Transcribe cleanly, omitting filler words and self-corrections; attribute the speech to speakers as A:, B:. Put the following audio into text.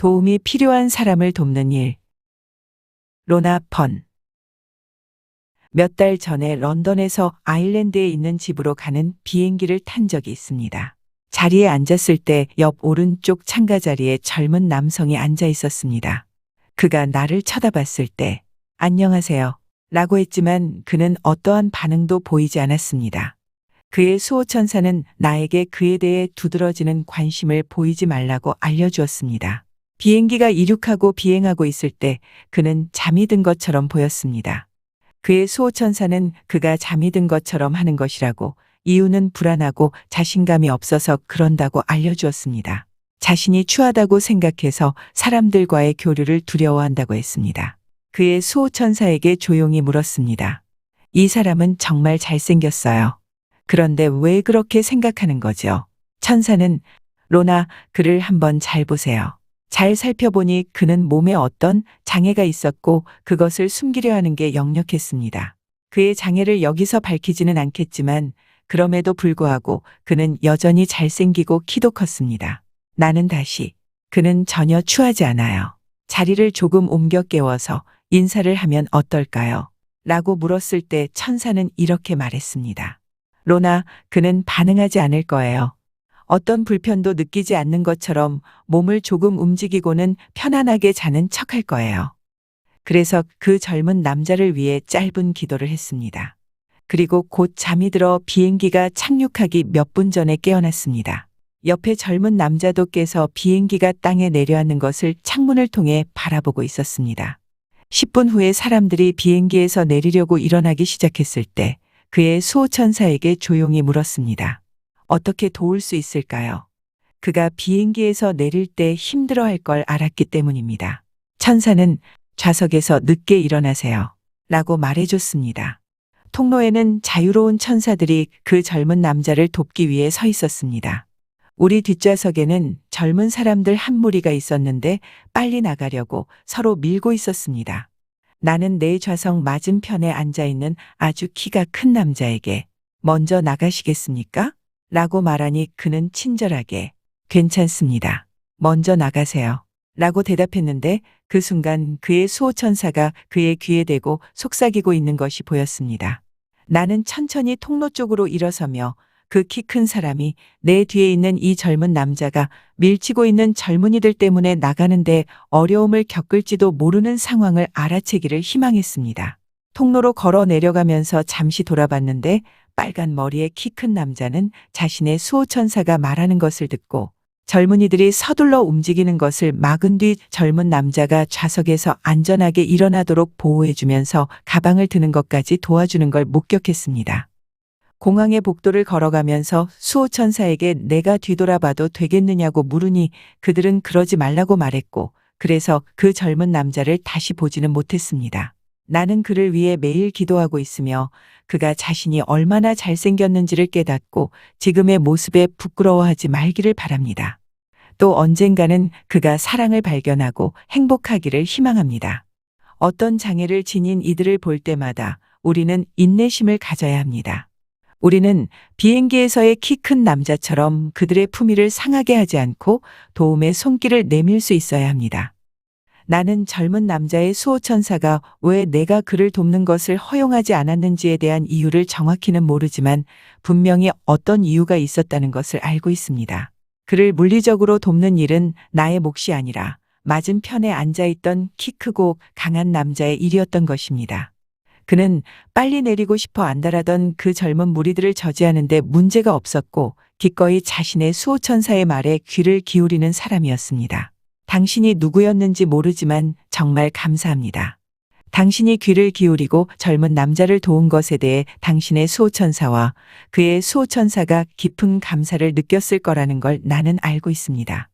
A: 도움이 필요한 사람을 돕는 일. 로나 번. 몇 달 전에 런던에서 아일랜드에 있는 집으로 가는 비행기를 탄 적이 있습니다. 자리에 앉았을 때 옆 오른쪽 창가 자리에 젊은 남성이 앉아 있었습니다. 그가 나를 쳐다봤을 때 안녕하세요 라고 했지만 그는 어떠한 반응도 보이지 않았습니다. 그의 수호천사는 나에게 그에 대해 두드러지는 관심을 보이지 말라고 알려주었습니다. 비행기가 이륙하고 비행하고 있을 때 그는 잠이 든 것처럼 보였습니다. 그의 수호천사는 그가 잠이 든 것처럼 하는 것이라고, 이유는 불안하고 자신감이 없어서 그런다고 알려주었습니다. 자신이 추하다고 생각해서 사람들과의 교류를 두려워한다고 했습니다. 그의 수호천사에게 조용히 물었습니다. 이 사람은 정말 잘생겼어요. 그런데 왜 그렇게 생각하는 거죠? 천사는 로나, 그를 한번 잘 보세요. 잘 살펴보니 그는 몸에 어떤 장애가 있었고 그것을 숨기려 하는 게 역력했습니다. 그의 장애를 여기서 밝히지는 않겠지만 그럼에도 불구하고 그는 여전히 잘생기고 키도 컸습니다. 나는 다시, 그는 전혀 추하지 않아요. 자리를 조금 옮겨 깨워서 인사를 하면 어떨까요? 라고 물었을 때 천사는 이렇게 말했습니다. 로나, 그는 반응하지 않을 거예요. 어떤 불편도 느끼지 않는 것처럼 몸을 조금 움직이고는 편안하게 자는 척할 거예요. 그래서 그 젊은 남자를 위해 짧은 기도를 했습니다. 그리고 곧 잠이 들어 비행기가 착륙하기 몇 분 전에 깨어났습니다. 옆에 젊은 남자도 깨서 비행기가 땅에 내려앉는 것을 창문을 통해 바라보고 있었습니다. 10분 후에 사람들이 비행기에서 내리려고 일어나기 시작했을 때 그의 수호천사에게 조용히 물었습니다. 어떻게 도울 수 있을까요? 그가 비행기에서 내릴 때 힘들어할 걸 알았기 때문입니다. 천사는 좌석에서 늦게 일어나세요. 라고 말해줬습니다. 통로에는 자유로운 천사들이 그 젊은 남자를 돕기 위해 서 있었습니다. 우리 뒷좌석에는 젊은 사람들 한 무리가 있었는데 빨리 나가려고 서로 밀고 있었습니다. 나는 내 좌석 맞은편에 앉아있는 아주 키가 큰 남자에게 먼저 나가시겠습니까? 라고 말하니 그는 친절하게 괜찮습니다. 먼저 나가세요. 라고 대답했는데 그 순간 그의 수호천사가 그의 귀에 대고 속삭이고 있는 것이 보였습니다. 나는 천천히 통로 쪽으로 일어서며 그 키 큰 사람이 내 뒤에 있는 이 젊은 남자가 밀치고 있는 젊은이들 때문에 나가는데 어려움을 겪을지도 모르는 상황을 알아채기를 희망했습니다. 통로로 걸어 내려가면서 잠시 돌아봤는데 빨간 머리의 키 큰 남자는 자신의 수호천사가 말하는 것을 듣고 젊은이들이 서둘러 움직이는 것을 막은 뒤 젊은 남자가 좌석에서 안전하게 일어나도록 보호해주면서 가방을 드는 것까지 도와주는 걸 목격했습니다. 공항의 복도를 걸어가면서 수호천사에게 내가 뒤돌아봐도 되겠느냐고 물으니 그들은 그러지 말라고 말했고 그래서 그 젊은 남자를 다시 보지는 못했습니다. 나는 그를 위해 매일 기도하고 있으며 그가 자신이 얼마나 잘생겼는지를 깨닫고 지금의 모습에 부끄러워하지 말기를 바랍니다. 또 언젠가는 그가 사랑을 발견하고 행복하기를 희망합니다. 어떤 장애를 지닌 이들을 볼 때마다 우리는 인내심을 가져야 합니다. 우리는 비행기에서의 키 큰 남자처럼 그들의 품위를 상하게 하지 않고 도움의 손길을 내밀 수 있어야 합니다. 나는 젊은 남자의 수호천사가 왜 내가 그를 돕는 것을 허용하지 않았는지에 대한 이유를 정확히는 모르지만 분명히 어떤 이유가 있었다는 것을 알고 있습니다. 그를 물리적으로 돕는 일은 나의 몫이 아니라 맞은편에 앉아있던 키 크고 강한 남자의 일이었던 것입니다. 그는 빨리 내리고 싶어 안달하던 그 젊은 무리들을 저지하는데 문제가 없었고 기꺼이 자신의 수호천사의 말에 귀를 기울이는 사람이었습니다. 당신이 누구였는지 모르지만 정말 감사합니다. 당신이 귀를 기울이고 젊은 남자를 도운 것에 대해 당신의 수호천사와 그의 수호천사가 깊은 감사를 느꼈을 거라는 걸 나는 알고 있습니다.